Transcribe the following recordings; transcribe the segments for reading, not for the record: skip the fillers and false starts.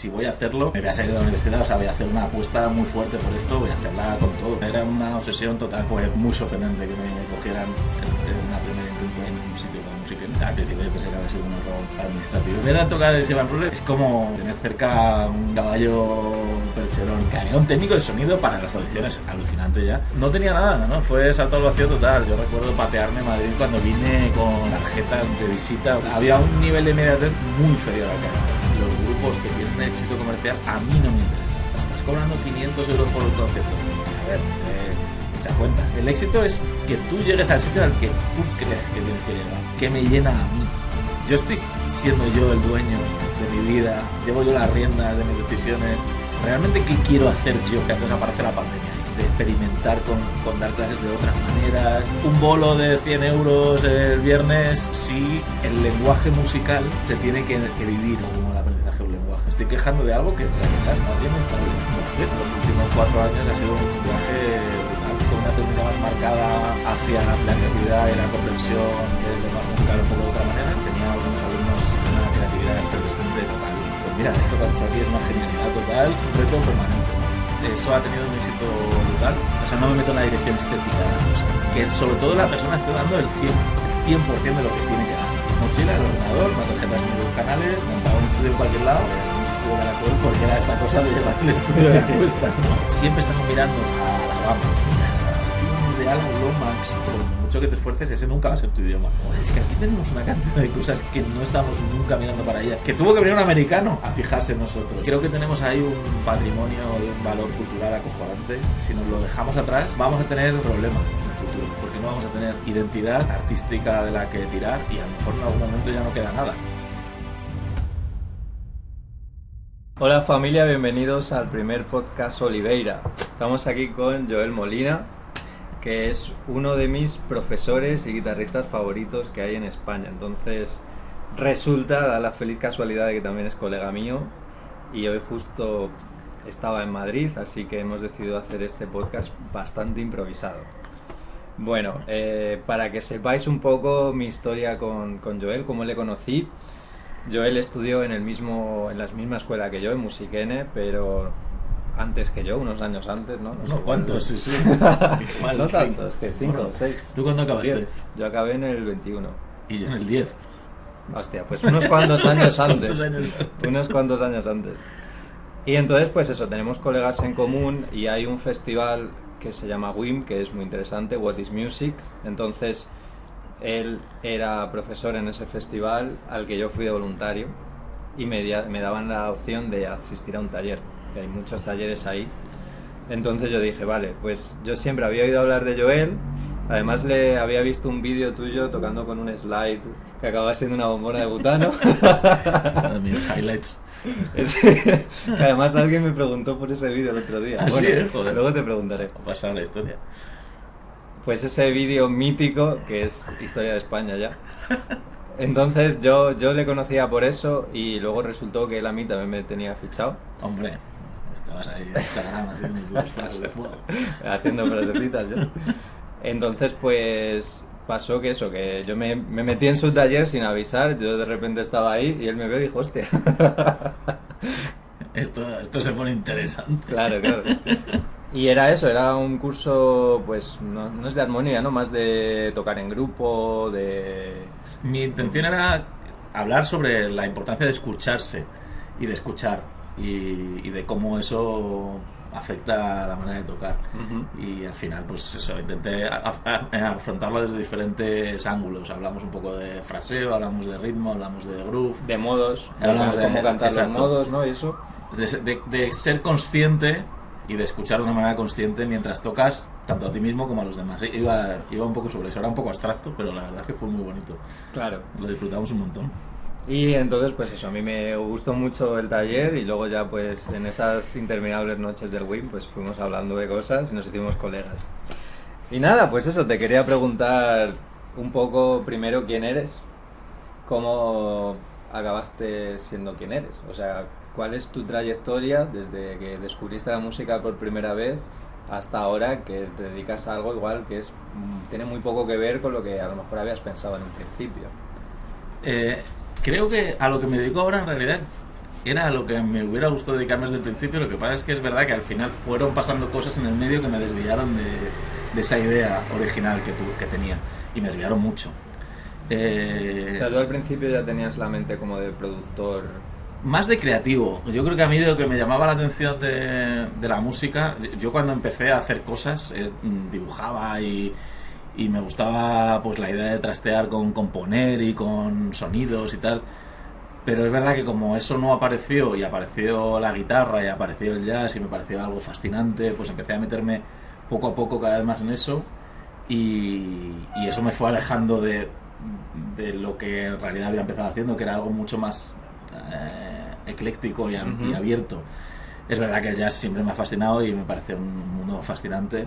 si voy a hacerlo, me voy a salir de la universidad, o sea, voy a hacer una apuesta muy fuerte por esto, voy a hacerla con todo. Era una obsesión total, pues muy sorprendente que me cogieran en una primera intento en un sitio con música. Al principio yo pensé que había sido un error administrativo. Ver a tocar ese Van Roller es como tener cerca un caballo percherón, que había un técnico de sonido para las audiciones, alucinante ya. No tenía nada, ¿no? Fue salto al vacío total. Yo recuerdo patearme en Madrid cuando vine con tarjetas de visita. Había un nivel de inmediatez muy inferior al que hay. Los grupos que tienen éxito comercial a mí no me interesan. Estás cobrando 500 euros por un concierto. A ver, echa cuentas. El éxito es que tú llegues al sitio al que tú crees que tienes que llegar, que me llena a mí. Yo estoy siendo yo el dueño de mi vida, llevo yo las riendas de mis decisiones. ¿Realmente qué quiero hacer yo? Que entonces aparece la pandemia, de experimentar con dar clases de otras maneras. Un bolo de 100 euros el viernes, sí, el lenguaje musical se tiene que vivir como el aprendizaje de un lenguaje. Estoy quejando de algo que en realidad nadie me está viendo. Los últimos 4 años ha sido un viaje brutal, con una tendencia más marcada hacia la creatividad y la comprensión del lenguaje musical un poco de otra manera. Tenía algunos alumnos de una creatividad efervescente total. Pues mira, esto que ha hecho aquí es una genialidad total, es un reto permanente. Eso ha tenido un éxito brutal. O sea, no me meto en la dirección estética de la cosa. Que sobre todo la persona esté dando el 100% de lo que tiene que dar. Mochila, el ordenador, una tarjeta de los canales, montar un estudio en cualquier lado, de la cual, porque era esta cosa de llevar el estudio de la cuesta, ¿no? Siempre estamos mirando a la gama. Y las grabaciones de Alan Lomax, por mucho que te esfuerces, ese nunca va a ser tu idioma. Joder, es que aquí tenemos una cantidad de cosas que no estamos nunca mirando para allá. Que tuvo que venir un americano a fijarse en nosotros. Creo que tenemos ahí un patrimonio de un valor cultural acojonante. Si nos lo dejamos atrás, vamos a tener problemas en el futuro, porque no vamos a tener identidad artística de la que tirar y a lo mejor en algún momento ya no queda nada. Hola familia, bienvenidos al primer podcast Oliveira. Estamos aquí con Joel Molina, que es uno de mis profesores y guitarristas favoritos que hay en España. Entonces resulta, da la feliz casualidad de que también es colega mío y hoy justo estaba en Madrid, así que hemos decidido hacer este podcast bastante improvisado. Bueno, para que sepáis un poco mi historia con Joel, cómo le conocí. Joel estudió en la misma escuela que yo, en Musiquene, pero antes que yo, unos años antes, ¿no? No sé cuántos, sí. Igual, no tantos, que 5 o 6. ¿Tú cuándo acabaste? 10. Yo acabé en el 21. Y yo en el 10. Hostia, pues unos cuantos años antes. Unos cuantos años antes. Y entonces, pues eso, tenemos colegas en común y hay un festival que se llama WIM, que es muy interesante, What is Music. Entonces, él era profesor en ese festival al que yo fui de voluntario y me daban la opción de asistir a un taller, que hay muchos talleres ahí. Entonces yo dije, vale, pues yo siempre había oído hablar de Joel, además le había visto un vídeo tuyo tocando con un slide que acababa siendo una bombona de butano. Mis highlights. Además alguien me preguntó por ese vídeo el otro día. Bueno, sí, joder. Luego te preguntaré. Ha pasado la historia. Pues ese vídeo mítico, que es historia de España ya. Entonces yo le conocía por eso y luego resultó que él a mí también me tenía fichado. Hombre, estabas ahí en Instagram haciendo tus frases de fuego. Haciendo frasecitas yo. Entonces pues pasó que eso, que yo me metí en su taller sin avisar, yo de repente estaba ahí y él me vio y dijo, hostia. Esto se pone interesante. Claro. Y era eso, era un curso, pues, no es de armonía, ¿no? Más de tocar en grupo, de... Mi intención era hablar sobre la importancia de escucharse y de escuchar y de cómo eso afecta a la manera de tocar. Uh-huh. Y al final, pues eso, intenté afrontarlo desde diferentes ángulos. Hablamos un poco de fraseo, hablamos de ritmo, hablamos de groove. De modos, hablamos de cómo cantar exacto, los modos, ¿no? Y eso. De ser consciente y de escuchar de una manera consciente mientras tocas tanto a ti mismo como a los demás. Iba un poco sobre eso, era un poco abstracto, pero la verdad es que fue muy bonito. Claro. Lo disfrutamos un montón. Y entonces pues eso, a mí me gustó mucho el taller y luego ya pues en esas interminables noches del WIM pues fuimos hablando de cosas y nos hicimos colegas. Y nada, pues eso, te quería preguntar un poco primero quién eres, cómo acabaste siendo quien eres, o sea, ¿cuál es tu trayectoria desde que descubriste la música por primera vez hasta ahora que te dedicas a algo igual que tiene muy poco que ver con lo que a lo mejor habías pensado en un principio? Creo que a lo que me dedico ahora en realidad era lo que me hubiera gustado dedicarme desde el principio. Lo que pasa es que es verdad que al final fueron pasando cosas en el medio que me desviaron de esa idea original que tenía, y me desviaron mucho. O sea, tú al principio ya tenías la mente como de productor. Más de creativo. Yo creo que a mí lo que me llamaba la atención de la música, yo cuando empecé a hacer cosas, dibujaba y me gustaba pues la idea de trastear con componer y con sonidos y tal. Pero es verdad que como eso no apareció, y apareció la guitarra y apareció el jazz y me pareció algo fascinante, pues empecé a meterme poco a poco cada vez más en eso, y eso me fue alejando de lo que en realidad había empezado haciendo, que era algo mucho más ecléctico y abierto. Es verdad que el jazz siempre me ha fascinado y me parece un mundo fascinante,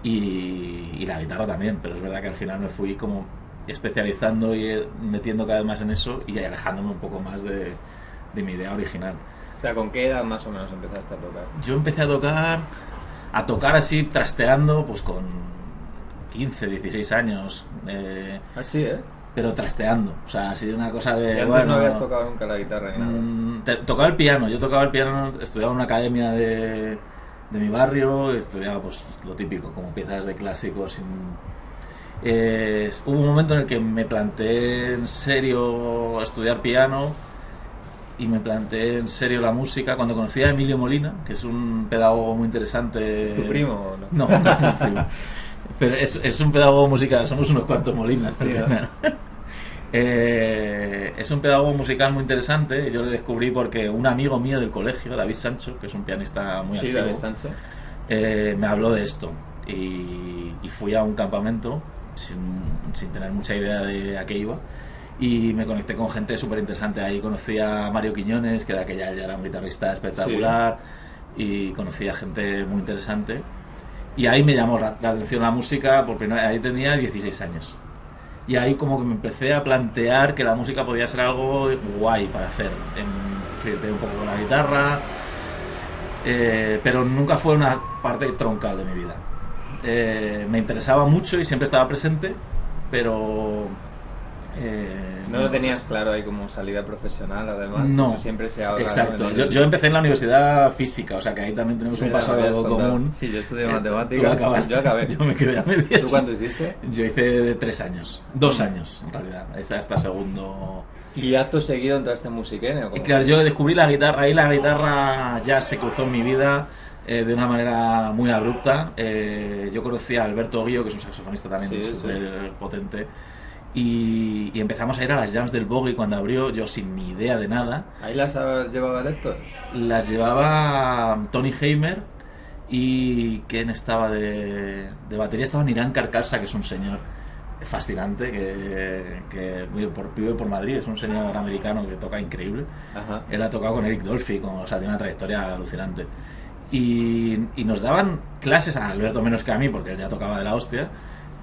y la guitarra también, pero es verdad que al final me fui como especializando y metiendo cada vez más en eso y alejándome un poco más de mi idea original. O sea, ¿con qué edad más o menos empezaste a tocar? Yo empecé a tocar así, trasteando, pues con 15, 16 años. Así, ¿eh? Pero trasteando, o sea, así una cosa de... ¿Y antes bueno, no habías tocado nunca la guitarra ni nada? Tocaba el piano, yo tocaba el piano, estudiaba en una academia de mi barrio, estudiaba pues lo típico, como piezas de clásicos. Hubo un momento en el que me planteé en serio estudiar piano, y me planteé en serio la música cuando conocí a Emilio Molina, que es un pedagogo muy interesante. ¿Es tu primo o no? No, no es mi primo. Pero es un pedagogo musical, somos unos cuantos Molinas. Sí, ¿no? Es un pedagogo musical muy interesante. Yo lo descubrí porque un amigo mío del colegio, David Sancho, que es un pianista muy activo, David Sancho. Me habló de esto, y fui a un campamento sin tener mucha idea de a qué iba, y me conecté con gente súper interesante. Ahí conocí a Mario Quiñones, que de aquella ya era un guitarrista espectacular, y conocí a gente muy interesante, y ahí me llamó la atención la música por primera vez. Ahí tenía 16 años, y ahí como que me empecé a plantear que la música podía ser algo guay para hacer, flirteé un poco con la guitarra, pero nunca fue una parte troncal de mi vida. Me interesaba mucho y siempre estaba presente, pero no lo tenías claro ahí como salida profesional, además. No, eso siempre se habla. exacto. Yo empecé en la universidad física, o sea que ahí también tenemos un pasado común. Sí, yo estudié matemáticas. Tú acabaste, yo acabé. Yo me quedé a medias. ¿Tú cuánto hiciste? Yo hice de 3 años, 2 años en realidad, hasta segundo. ¿Y acto seguido entraste en Musiquene o cómo? Claro, yo descubrí la guitarra, y la guitarra ya se cruzó en mi vida de una manera muy abrupta. Yo conocí a Alberto Guío, que es un saxofonista también súper potente, y empezamos a ir a las jams del Bogie cuando abrió, yo sin ni idea de nada. ¿Ahí las llevaba el Héctor? Las llevaba Tony Heimer, y ¿quién estaba de batería? Estaba Nirán Carcasa, que es un señor fascinante, que vive por Madrid, es un señor americano que toca increíble. Ajá. Él ha tocado con Eric Dolphy, o sea, tiene una trayectoria alucinante. Y nos daban clases, a Alberto menos que a mí, porque él ya tocaba de la hostia.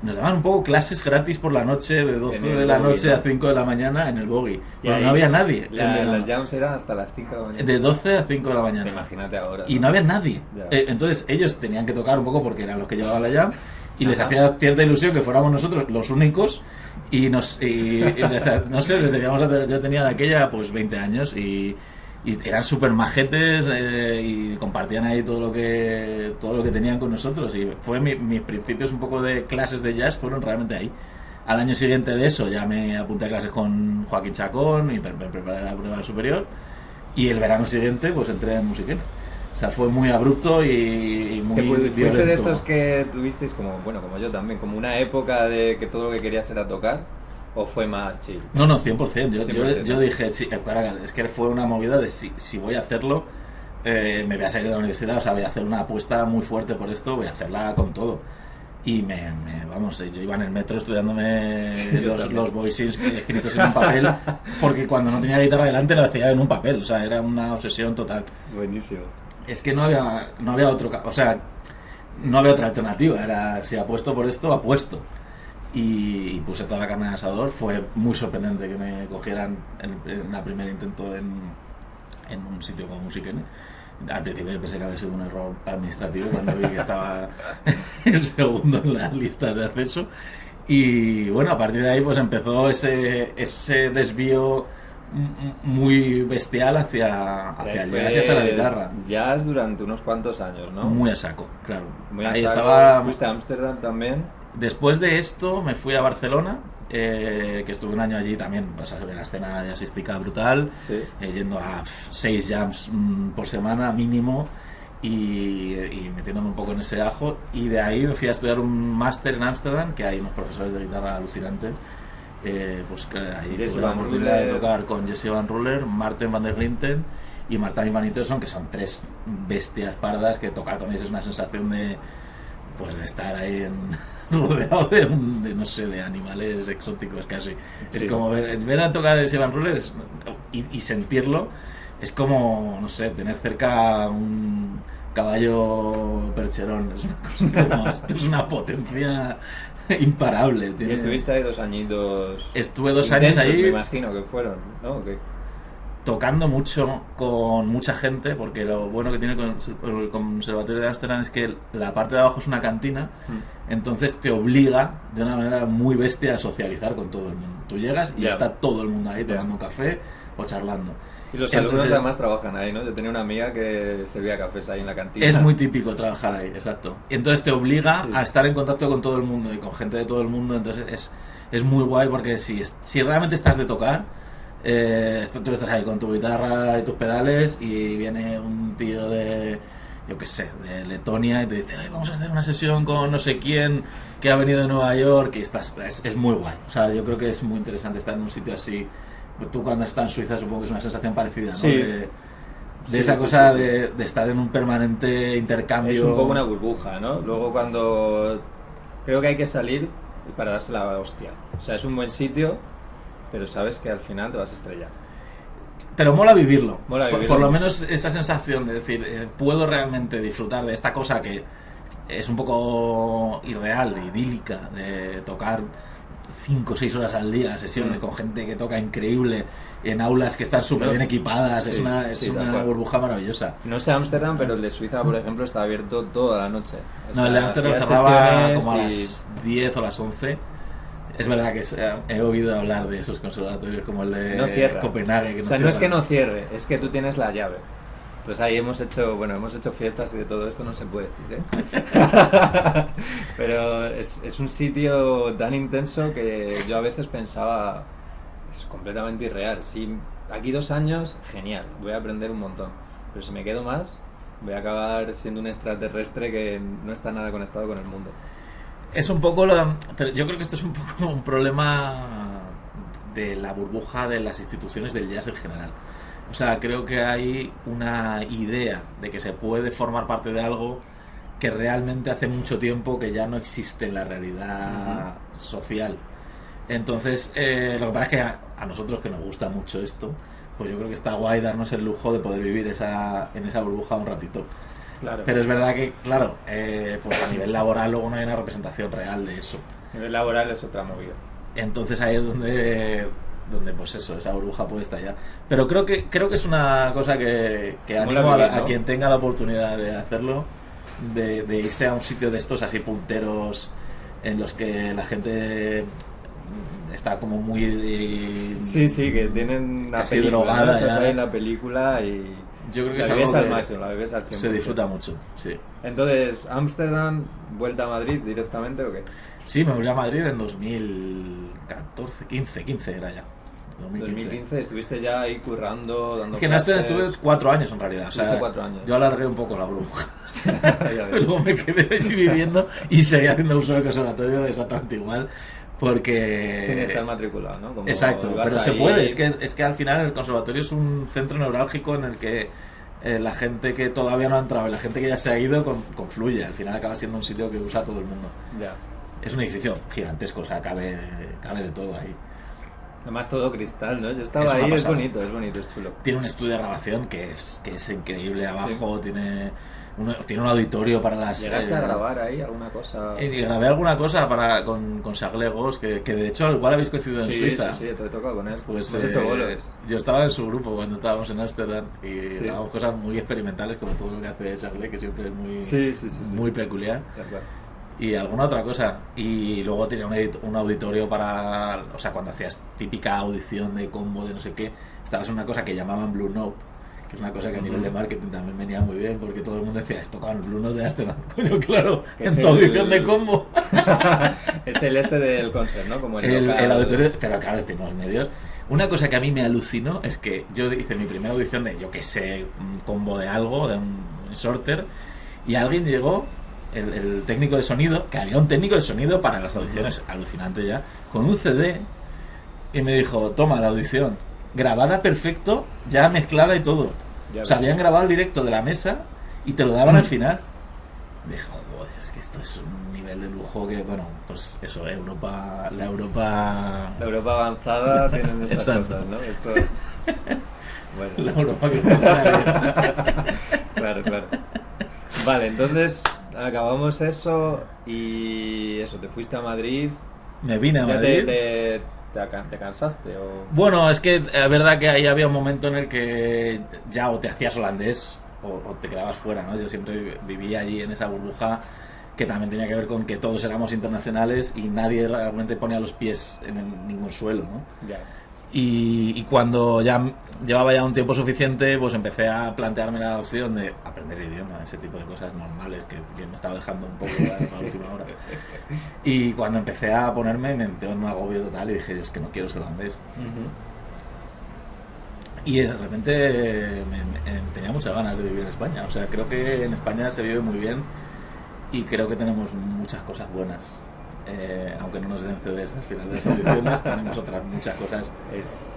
Nos daban un poco clases gratis por la noche, de 12 de la noche, ¿no?, a 5 de la mañana en el Bogie. Pero no había nadie. Las jams eran hasta las 5 de la mañana. De 12 a 5 de la mañana. Imagínate ahora. Y no había nadie. Ya. Entonces ellos tenían que tocar un poco porque eran los que llevaban la jam, y les hacía cierta ilusión que fuéramos nosotros los únicos, y no sé, yo tenía de aquella pues 20 años, y eran súper majetes, y compartían ahí todo lo que tenían con nosotros, y fue mis principios un poco de clases de jazz fueron realmente ahí. Al año siguiente de eso ya me apunté a clases con Joaquín Chacón y me preparé la prueba superior, y el verano siguiente pues entré en Musiquene. O sea, fue muy abrupto y muy violento. ¿Fuiste de estos que tuvisteis como yo también, como una época de que todo lo que querías era tocar? ¿O fue más chill? No, 100%. Yo dije, sí, es que fue una movida de si voy a hacerlo, me voy a salir de la universidad, o sea, voy a hacer una apuesta muy fuerte por esto, voy a hacerla con todo. Y yo iba en el metro estudiándome los voicings escritos en un papel, porque cuando no tenía guitarra delante lo hacía en un papel, o sea, era una obsesión total. Buenísimo. Es que no había otro, o sea, no había otra alternativa, era si apuesto por esto, apuesto. Y puse toda la carne en el asador. Fue muy sorprendente que me cogieran en la primer intento en un sitio como Musiquene. Al principio pensé que había sido un error administrativo cuando vi que estaba el segundo en las listas de acceso. Y bueno, a partir de ahí pues empezó ese desvío muy bestial hacia el jazz y hacia la guitarra. Jazz durante unos cuantos años, ¿no? Muy a saco, claro. Muy a Ahí saco. estaba. ¿Fuiste a Ámsterdam también? Después de esto me fui a Barcelona, que estuve un año allí también, o sea, de la escena jazzística brutal, Sí. Yendo a 6 jams por semana mínimo y metiéndome un poco en ese ajo, y de ahí me fui a estudiar un máster en Ámsterdam, que hay unos profesores de guitarra alucinantes. Pues que ahí Jesse tuve la Van oportunidad de Ruller. tocar con Jesse Van Ruller, Marten van der Grinten y Martijn van Itterson, que son 3 bestias pardas, que tocar con ellos es una sensación de estar ahí rodeado de no sé, de animales exóticos casi. Sí. Es como ver a tocar Jesse Van Ruller y sentirlo, es como, no sé, tener cerca un caballo percherón. Es una cosa como, esto es una potencia imparable. ¿Y estuviste ahí 2 añitos? Estuve 2 años intensos, ahí. Me imagino que fueron, ¿no? Que... Tocando mucho con mucha gente, porque lo bueno que tiene el Conservatorio de Ámsterdam es que la parte de abajo es una cantina, entonces te obliga de una manera muy bestia a socializar con todo el mundo. Tú llegas y Ya. está todo el mundo ahí tomando un café o charlando. Y los Entonces, alumnos además trabajan ahí, ¿no? Yo tenía una amiga que servía cafés ahí en la cantina. es muy típico trabajar ahí, exacto. Y entonces te obliga Sí. a estar en contacto con todo el mundo y con gente de todo el mundo, entonces es muy guay, porque si realmente estás de tocar, tú estás ahí con tu guitarra y tus pedales y viene un tío de, yo qué sé, de Letonia y te dice: "Ay, vamos a hacer una sesión con no sé quién que ha venido de Nueva York", y es muy guay. O sea, yo creo que es muy interesante estar en un sitio así. Tú cuando estás en Suiza supongo que es una sensación parecida, ¿no? Sí. De Sí, esa sí, cosa sí, sí. de estar en un permanente intercambio. Es un poco una burbuja, ¿no? Luego cuando... Creo que hay que salir para darse la hostia. O sea, es un buen sitio, pero sabes que al final te vas a estrellar. Pero mola vivirlo. Mola vivirlo Por lo mucho. menos esa sensación de decir, puedo realmente disfrutar de esta cosa que es un poco irreal, idílica, de tocar 5 o 6 horas al día, sesiones con gente que toca increíble, en aulas que están súper bien equipadas. Sí, es una sí, tal una cual. burbuja maravillosa. No sé Ámsterdam, pero el de Suiza, por ejemplo, está abierto toda la noche. O No, el de sea, Ámsterdam hacías cerraba sesiones como a y- las 10 o las 11. Es verdad que he oído hablar de esos conservatorios como el de No cierra. Copenhague. Que O sea, no es que cierran. no cierre, es que tú tienes la llave. Entonces ahí hemos hecho fiestas y de todo esto no se puede decir, ¿eh? Pero es un sitio tan intenso que yo a veces pensaba, es completamente irreal. Si aquí 2 años, genial, voy a aprender un montón. Pero si me quedo más, voy a acabar siendo un extraterrestre que no está nada conectado con el mundo. Es un poco pero yo creo que esto es un poco un problema de la burbuja de las instituciones del jazz en general. O sea, creo que hay una idea de que se puede formar parte de algo que realmente hace mucho tiempo que ya no existe en la realidad social. Entonces, lo que pasa es que a nosotros, que nos gusta mucho esto, pues yo creo que está guay darnos el lujo de poder vivir en esa burbuja un ratito. Claro. Pero es verdad que, claro, pues a nivel laboral luego no hay una representación real de eso. A nivel laboral es otra movida. Entonces ahí es donde pues eso, esa burbuja puede estallar. Pero creo que es una cosa que Mola animo vivir, a ¿no? quien tenga la oportunidad de hacerlo, de irse a un sitio de estos así punteros, en los que la gente está como muy... Sí, que tienen una casi película, drogada ¿no? Estás ya. ahí en la película y Yo creo que la es vives algo al que máximo, la vives al 100%. se disfruta mucho, sí. Entonces, Ámsterdam, vuelta a Madrid directamente o qué? Sí, me volví a Madrid en 15 era ya. 2015 estuviste ya ahí currando, dando Es que en Ámsterdam clases. estuve 4 años en realidad. O sea, Estuviste 4 años. yo alargué un poco la burbuja. Ya ves. Luego me quedé allí viviendo y seguí haciendo uso del conservatorio exactamente igual. Porque... Sin estar matriculado, ¿no? Como Exacto, ibas pero se ahí- puede. Es que al final el conservatorio es un centro neurálgico en el que la gente que todavía no ha entrado y la gente que ya se ha ido confluye. Al final acaba siendo un sitio que usa todo el mundo. Ya. Es un edificio gigantesco, o sea, cabe de todo ahí. Además todo cristal, ¿no? Yo estaba Es una ahí, pasada. es bonito, es chulo. Tiene un estudio de grabación que es increíble. Abajo tiene un auditorio para las... ¿Llegaste a grabar ahí alguna cosa? Y grabé alguna cosa con Charles Gos, que de hecho igual habéis coincidido en Suiza. Sí, te he tocado con él. Pues Hemos hecho bolos. yo estaba en su grupo cuando estábamos en Ámsterdam y Sí. grabamos cosas muy experimentales, como todo lo que hace Charles, que siempre es muy, Sí. muy peculiar. Tal cual. y alguna otra cosa. Y luego tenía un auditorio para, o sea, cuando hacías típica audición de combo de no sé qué, estabas en una cosa que llamaban Blue Note, que es una cosa que a nivel de marketing también venía muy bien, porque todo el mundo decía, tocaban el Blue Note de Amsterdam. Coño, claro, en tu audición de combo. Es el del concert, ¿no? Como el auditorio, pero claro, tiene unos medios. Una cosa que a mí me alucinó es que yo hice mi primera audición de, yo que sé, un combo de algo, de un sorter, y alguien llegó, el técnico de sonido, que había un técnico de sonido para las audiciones, alucinante ya, con un CD, y me dijo, toma la audición, grabada perfecto, ya mezclada y todo. O sea, habían grabado el directo de la mesa y te lo daban al final. Dije, joder, es que esto es un nivel de lujo que, bueno, pues eso, la Europa avanzada tienen estas cosas, ¿no? Esto... Bueno. La Europa que funciona bien. Claro. Vale, entonces acabamos eso y eso, te fuiste a Madrid. Me vine a Madrid. ¿Te cansaste? O... Bueno, es que es verdad que ahí había un momento en el que ya o te hacías holandés o te quedabas fuera, ¿no? Yo siempre vivía allí en esa burbuja que también tenía que ver con que todos éramos internacionales y nadie realmente ponía los pies en ningún suelo, ¿no? Ya. Y cuando ya llevaba ya un tiempo suficiente, pues empecé a plantearme la opción de aprender idioma, ese tipo de cosas normales que me estaba dejando un poco para la última hora. Y cuando empecé a ponerme, me entré en un agobio total y dije, es que no quiero ser holandés. Y de repente tenía muchas ganas de vivir en España. O sea, creo que en España se vive muy bien y creo que tenemos muchas cosas buenas. Aunque no nos den CDs al final de las audiciones, tenemos otras muchas cosas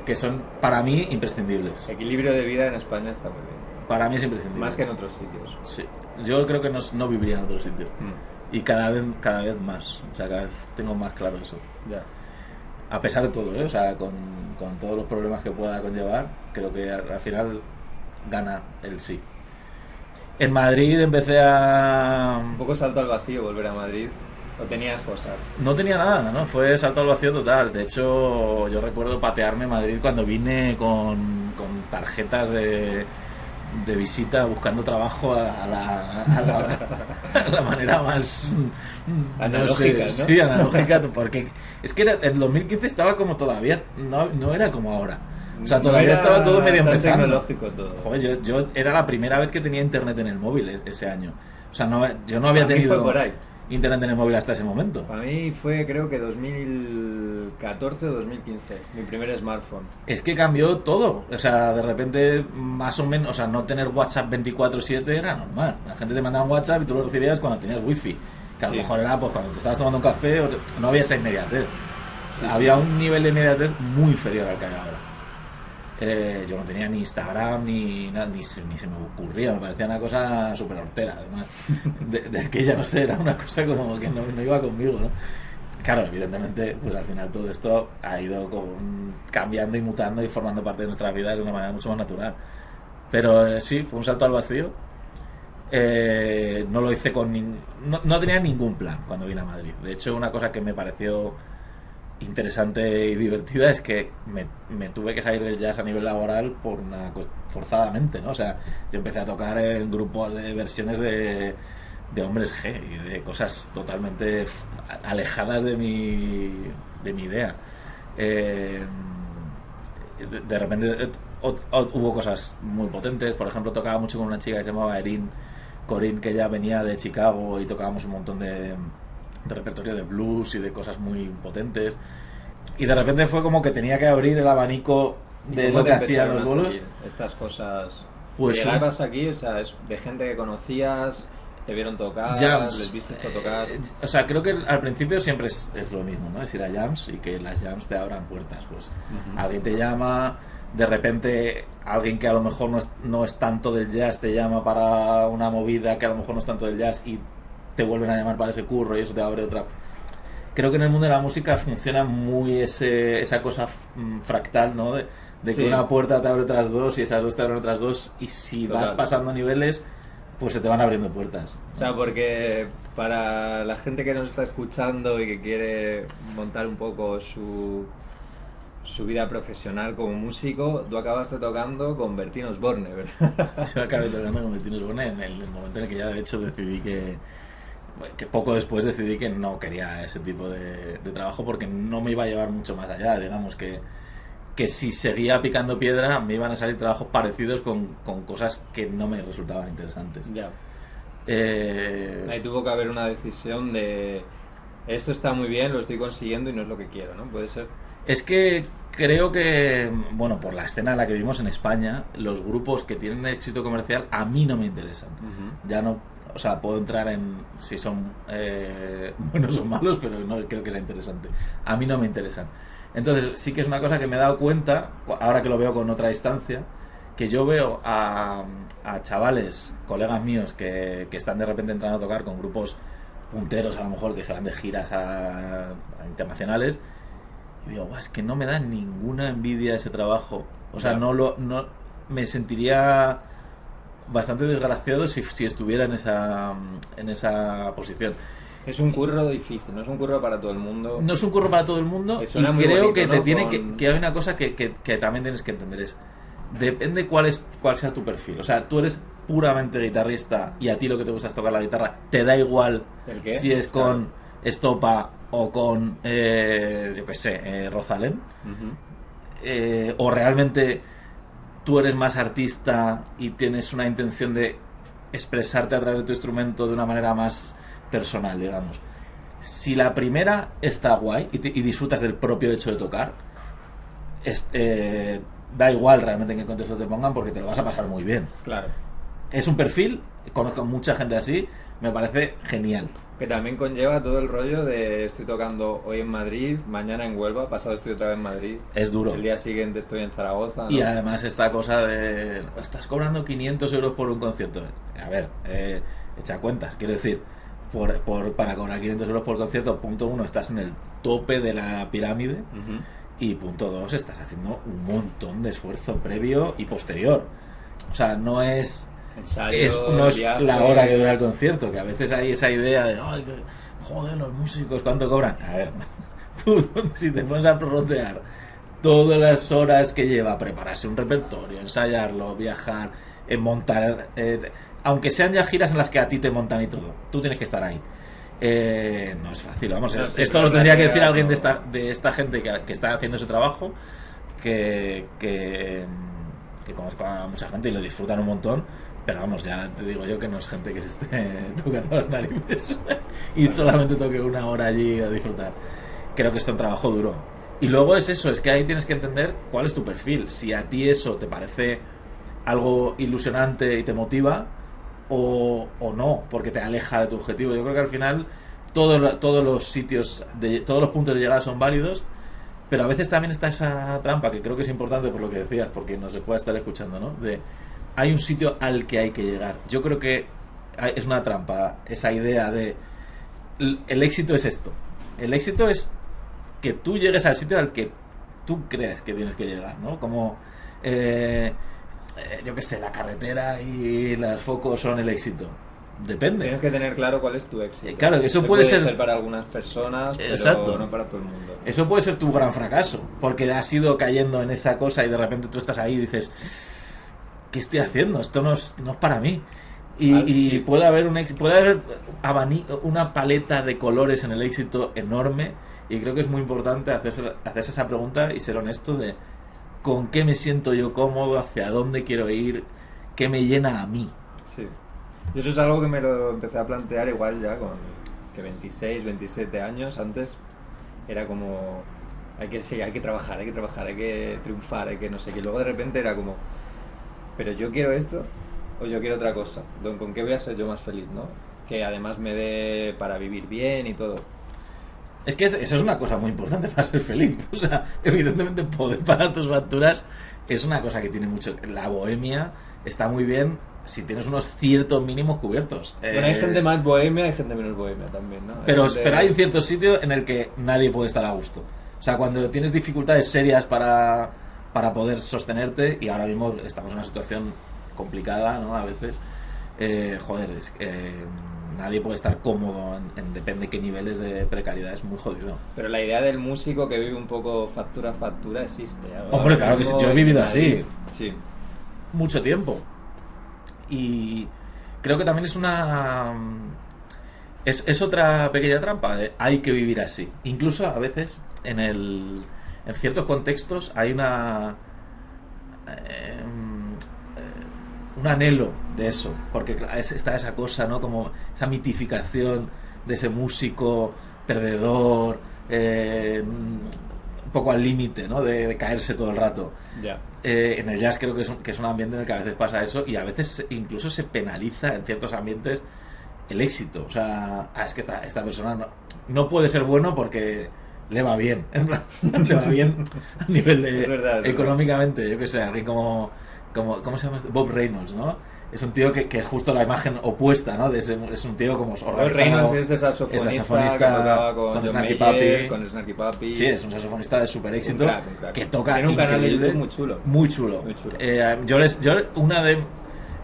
que son para mí imprescindibles. Equilibrio de vida en España está muy bien. Para mí es imprescindible. Más que en otros sitios. Sí. Yo creo que no viviría en otros sitios. Y cada vez más. O sea, cada vez tengo más claro eso. Ya. A pesar de todo, o sea, con todos los problemas que pueda conllevar, creo que al final gana el sí. En Madrid empecé a... Un poco salto al vacío volver a Madrid. ¿O tenías cosas? No tenía nada, ¿no? Fue salto al vacío total. De hecho, yo recuerdo patearme Madrid cuando vine con tarjetas de visita buscando trabajo a la manera más... analógica, ¿no? Sí, analógica, porque es que en 2015 estaba como todavía, no era como ahora. O sea, todavía estaba todo medio empezando. Tecnológico todo. Joder, yo era la primera vez que tenía internet en el móvil ese año. O sea, yo no había tenido... Fue por ahí. Internet en el móvil hasta ese momento. Para mí fue, creo que 2014 o 2015, mi primer smartphone. Es que cambió todo. O sea, de repente, más o menos, o sea, no tener WhatsApp 24/7 era normal. La gente te mandaba un WhatsApp y tú lo recibías cuando tenías wifi. Que a lo mejor era pues cuando te estabas tomando un café o no había esa inmediatez. Había un nivel de inmediatez muy inferior al que hay ahora. Yo no tenía ni Instagram ni nada, ni se me ocurría, me parecía una cosa súper hortera, además de aquella, no sé, era una cosa como que no iba conmigo, ¿no? Claro, evidentemente, pues al final todo esto ha ido cambiando y mutando y formando parte de nuestras vidas de una manera mucho más natural, pero sí, fue un salto al vacío. No lo hice no tenía ningún plan cuando vine a Madrid. De hecho, una cosa que me pareció interesante y divertida es que me tuve que salir del jazz a nivel laboral forzadamente, ¿no? O sea, yo empecé a tocar en grupos de versiones de hombres G y de cosas totalmente alejadas de mi idea. De repente hubo cosas muy potentes. Por ejemplo, tocaba mucho con una chica que se llamaba Corinne, que ya venía de Chicago y tocábamos un montón de repertorio de blues y de cosas muy potentes, y de repente fue como que tenía que abrir el abanico de lo que hacían los bolos. Estas cosas, pues llegabas aquí, o sea, es de gente que conocías, te vieron tocar, jams, les viste tocar. O sea, creo que al principio siempre es lo mismo, ¿no? Es ir a jams y que las jams te abran puertas. Pues alguien te llama, de repente alguien que a lo mejor no es tanto del jazz te llama para una movida que a lo mejor no es tanto del jazz y te vuelven a llamar para ese curro y eso te abre otra. Creo que en el mundo de la música funciona muy esa cosa fractal, ¿no? De que una puerta te abre otras dos y esas dos te abren otras dos, y si vas pasando niveles, pues se te van abriendo puertas. O sea, porque para la gente que nos está escuchando y que quiere montar un poco su vida profesional como músico, tú acabaste tocando con Bertín Osborne, ¿verdad? Yo acabé tocando con Bertín Osborne en el momento en el que ya de hecho decidí que que poco después decidí que no quería ese tipo de trabajo porque no me iba a llevar mucho más allá, digamos que si seguía picando piedra me iban a salir trabajos parecidos con cosas que no me resultaban interesantes. Ya. Ahí tuvo que haber una decisión de esto está muy bien, lo estoy consiguiendo y no es lo que quiero, ¿no? Puede ser. Es que creo que, bueno, por la escena en la que vivimos en España, los grupos que tienen éxito comercial a mí no me interesan. Ya no, o sea, puedo entrar en si son buenos o malos, pero no creo que sea interesante. A mí no me interesan. Entonces sí que es una cosa que me he dado cuenta, ahora que lo veo con otra distancia, que yo veo a chavales, colegas míos, que están de repente entrando a tocar con grupos punteros, a lo mejor, que se van de giras a internacionales, y digo, es que no me da ninguna envidia ese trabajo. O sea, no me sentiría bastante desgraciado si estuviera en esa posición. Es un curro difícil, no es un curro para todo el mundo. No es un curro para todo el mundo, y creo bonito, que te tiene que hay una cosa que también tienes que entender, es depende cuál sea tu perfil. O sea, tú eres puramente guitarrista y a ti lo que te gusta es tocar la guitarra, te da igual si es con estopa o con yo qué sé, Rosalén, o realmente tú eres más artista y tienes una intención de expresarte a través de tu instrumento de una manera más personal, digamos. Si la primera está guay y disfrutas del propio hecho de tocar, da igual realmente en qué contexto te pongan porque te lo vas a pasar muy bien. Claro. Es un perfil, conozco mucha gente así, me parece genial. Que también conlleva todo el rollo de estoy tocando hoy en Madrid, mañana en Huelva, pasado estoy otra vez en Madrid. Es duro. El día siguiente estoy en Zaragoza, ¿no? Y además esta cosa de estás cobrando 500 euros por un concierto. A ver, echa cuentas, quiero decir, para cobrar 500 euros por concierto, punto 1, estás en el tope de la pirámide, y punto 2, estás haciendo un montón de esfuerzo previo y posterior. O sea, no es la hora que dura el concierto, que a veces hay esa idea de joder, los músicos, ¿cuánto cobran? A ver, tú si te pones a prorrotear todas las horas que lleva prepararse un repertorio, ensayarlo, viajar, montar, aunque sean ya giras en las que a ti te montan y todo, tú tienes que estar ahí. No es fácil, vamos, esto lo tendría que decir alguien de esta gente que está haciendo ese trabajo, que conozco a mucha gente y lo disfrutan un montón, pero vamos, ya te digo yo que no es gente que se esté tocando las narices y solamente toque una hora allí a disfrutar. Creo que esto es un trabajo duro. Y luego es eso, es que ahí tienes que entender cuál es tu perfil, si a ti eso te parece algo ilusionante y te motiva, o no, porque te aleja de tu objetivo. Yo creo que al final todos los sitios, todos los puntos de llegada son válidos, pero a veces también está esa trampa, que creo que es importante por lo que decías, porque no se puede estar escuchando, ¿no? Hay un sitio al que hay que llegar. Yo creo que es una trampa esa idea de el éxito es esto. El éxito es que tú llegues al sitio al que tú crees que tienes que llegar, ¿no? Como yo qué sé, la carretera y los focos son el éxito. Depende. Tienes que tener claro cuál es tu éxito. Claro, eso puede ser para algunas personas, pero exacto, no para todo el mundo. Eso puede ser tu gran fracaso, porque has ido cayendo en esa cosa y de repente tú estás ahí y dices, ¿qué estoy haciendo? Esto no es para mí. Y sí, puede haber una paleta de colores en el éxito enorme, y creo que es muy importante hacerse esa pregunta y ser honesto de con qué me siento yo cómodo, hacia dónde quiero ir, qué me llena a mí. Sí. Y eso es algo que me lo empecé a plantear igual ya con que 26, 27 años. Antes era como hay que trabajar, hay que triunfar, hay que no sé qué. Luego de repente era como, pero yo quiero esto o yo quiero otra cosa. ¿Con qué voy a ser yo más feliz, no? Que además me dé para vivir bien y todo. Es que eso es una cosa muy importante para ser feliz. O sea, evidentemente poder pagar tus facturas es una cosa que tiene mucho. La bohemia está muy bien si tienes unos ciertos mínimos cubiertos. Bueno, hay gente más bohemia, hay gente menos bohemia también, ¿no? Pero hay un cierto sitio en el que nadie puede estar a gusto. O sea, cuando tienes dificultades serias para poder sostenerte, y ahora mismo estamos en una situación complicada, ¿no? A veces, nadie puede estar cómodo depende de qué niveles de precariedad, es muy jodido. Pero la idea del músico que vive un poco factura a factura existe. Hombre, claro que sí, yo he vivido así. Sí. Mucho tiempo. Y creo que también es es otra pequeña trampa de hay que vivir así. Incluso a veces en ciertos contextos hay un anhelo de eso, porque está esa cosa, ¿no? Como esa mitificación de ese músico perdedor, un poco al límite, ¿no? De caerse todo el rato. Ya. En el jazz creo que es un ambiente en el que a veces pasa eso, y a veces incluso se penaliza en ciertos ambientes el éxito. O sea, es que esta persona no puede ser bueno porque le va bien. En plan, le va bien a nivel de Es verdad, económicamente. Yo que sé, alguien como ¿cómo se llama? Bob Reynolds, ¿no? Es un tío que es justo la imagen opuesta, ¿no? Es un tío como Bob Reynolds es de saxofonista que tocaba con John Snarky Mayer, con Snarky Puppy. Sí, es un saxofonista de super éxito, un crack. que toca tiene un canal de increíble, YouTube muy chulo. muy chulo.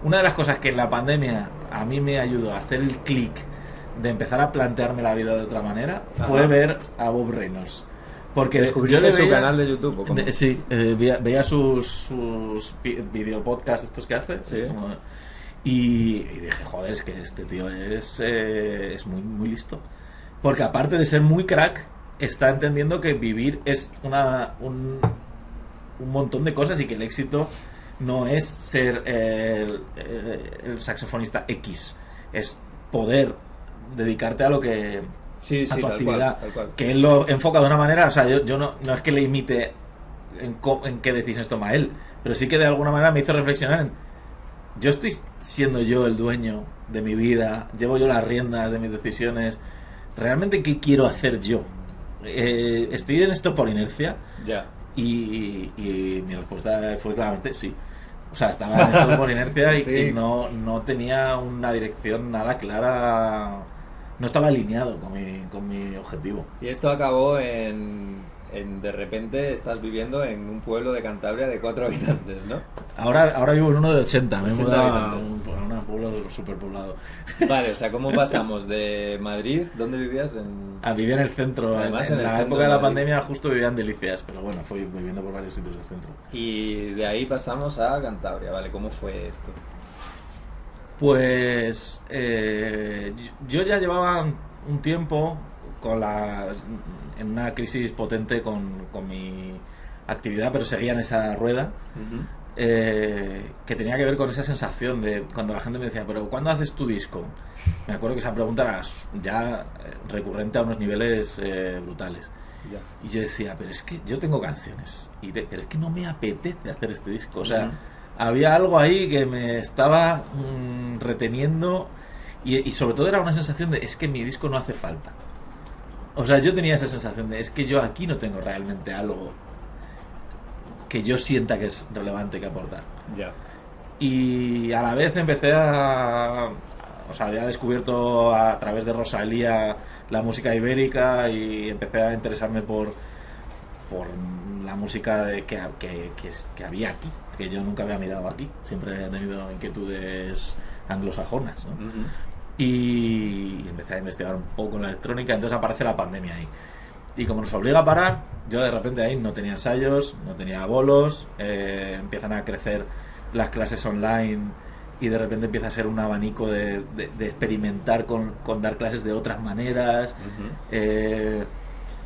Una de las cosas que en la pandemia a mí me ayudó a hacer el clic de empezar a plantearme la vida de otra manera fue ver a Bob Reynolds. Porque ¿Descubriste yo le veía su canal de YouTube? ¿O cómo? sí, veía sus videopodcasts estos que hace. Sí. Y dije, joder, es que este tío es muy, muy listo. Porque aparte de ser muy crack, está entendiendo que vivir es un montón de cosas, y que el éxito no es ser el saxofonista X, es poder dedicarte a lo que... Sí, a tu actividad, tal cual. que él lo enfoca de una manera. O sea, yo no es que le imite en qué decisiones toma él, pero sí que de alguna manera me hizo reflexionar en: yo estoy siendo yo el dueño de mi vida, llevo yo las riendas de mis decisiones, ¿realmente qué quiero hacer yo? ¿Estoy en esto por inercia? Ya. Y mi respuesta fue claramente sí. O sea, estaba en esto por inercia y no tenía una dirección nada clara. No estaba alineado con mi objetivo. Y esto acabó en de repente estás viviendo en un pueblo de Cantabria de 4 habitantes, ¿no? Ahora vivo en uno de 80. Me he 80 mudado a habitantes. un pueblo superpoblado. Vale, o sea, ¿cómo pasamos de Madrid? ¿Dónde vivías? Vivía en el centro. Además, en en el la centro época de de la Madrid. pandemia justo vivía en Delicias, pero bueno, fui viviendo por varios sitios del centro. Y de ahí pasamos a Cantabria, ¿vale? ¿Cómo fue esto? Pues yo ya llevaba un tiempo en una crisis potente con mi actividad, pero seguía en esa rueda, que tenía que ver con esa sensación de cuando la gente me decía, pero ¿cuándo haces tu disco? Me acuerdo que esa pregunta era ya recurrente a unos niveles brutales. Ya. Y yo decía, pero es que yo tengo canciones, pero es que no me apetece hacer este disco. O sea, había algo ahí que me estaba reteniendo, y sobre todo era una sensación de, es que mi disco no hace falta. O sea, yo tenía esa sensación de, es que yo aquí no tengo realmente algo que yo sienta que es relevante que aportar. Ya. Y a la vez o sea, había descubierto a través de Rosalía la música ibérica, y empecé a interesarme por la música que había aquí, que yo nunca había mirado aquí. Siempre he tenido inquietudes anglosajonas, ¿no? Y empecé a investigar un poco en la electrónica. Entonces aparece la pandemia ahí, y como nos obliga a parar, yo de repente ahí no tenía ensayos, no tenía bolos, empiezan a crecer las clases online, y de repente empieza a ser un abanico de experimentar con dar clases de otras maneras.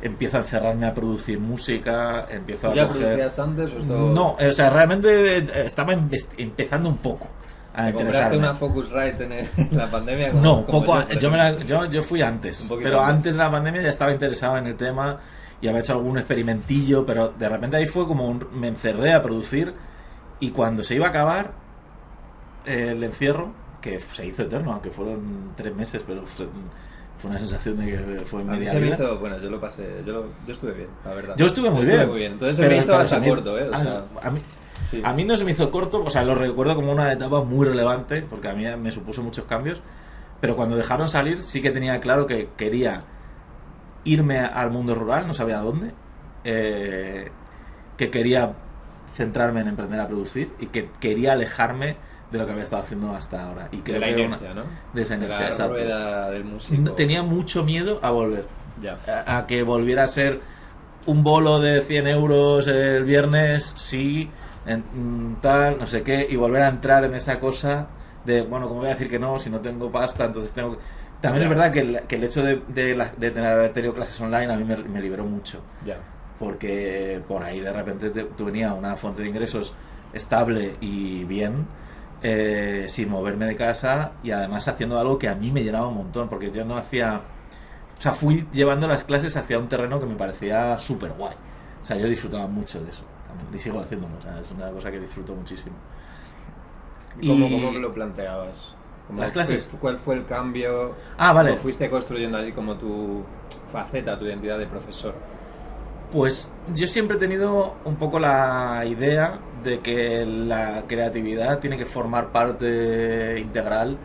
Empiezo a encerrarme a producir música, empiezo a ¿Ya coger... producías antes o esto...? No, o sea, realmente estaba empezando un poco a ¿Te compraste interesarme. una Focusrite en la pandemia? No, como poco. por Yo fui antes, Un poquito pero antes. antes de la pandemia ya estaba interesado en el tema y había hecho algún experimentillo, pero de repente ahí fue como me encerré a producir, y cuando se iba a acabar el encierro, que se hizo eterno, aunque fueron 3 meses, pero fue una sensación de que fue A mí media se me vida. hizo... Bueno, yo lo pasé... Yo estuve bien, la verdad. Yo estuve muy bien. Entonces se me hizo hasta también- corto, ¿eh? O sea, sí. A mí no se me hizo corto, o sea, lo recuerdo como una etapa muy relevante, porque a mí me supuso muchos cambios, pero cuando dejaron salir sí que tenía claro que quería irme al mundo rural, no sabía a dónde, que quería centrarme en emprender a producir, y que quería alejarme de lo que había estado haciendo hasta ahora. Y De creo la que era inercia, ¿no? de esa inercia, De la exacto. rueda del músico. Tenía mucho miedo a volver. Ya. A que volviera a ser un bolo de 100 euros el viernes, sí, tal, no sé qué, y volver a entrar en esa cosa bueno, ¿cómo voy a decir que no si no tengo pasta? Entonces tengo que... También es verdad que el hecho de haber tenido clases online a mí me liberó mucho. Ya. Porque por ahí de repente tú venía una fuente de ingresos estable y bien, sin moverme de casa y además haciendo algo que a mí me llenaba un montón, porque yo no hacía... O sea, fui llevando las clases hacia un terreno que me parecía súper guay. O sea, yo disfrutaba mucho de eso también, y sigo haciéndolo, o sea, es una cosa que disfruto muchísimo. ¿Cómo lo planteabas? ¿Las clases? ¿Cuál fue el cambio? Ah, vale. ¿Cómo fuiste construyendo allí como tu faceta, tu identidad de profesor? Pues yo siempre he tenido un poco la idea de que la creatividad tiene que formar parte integral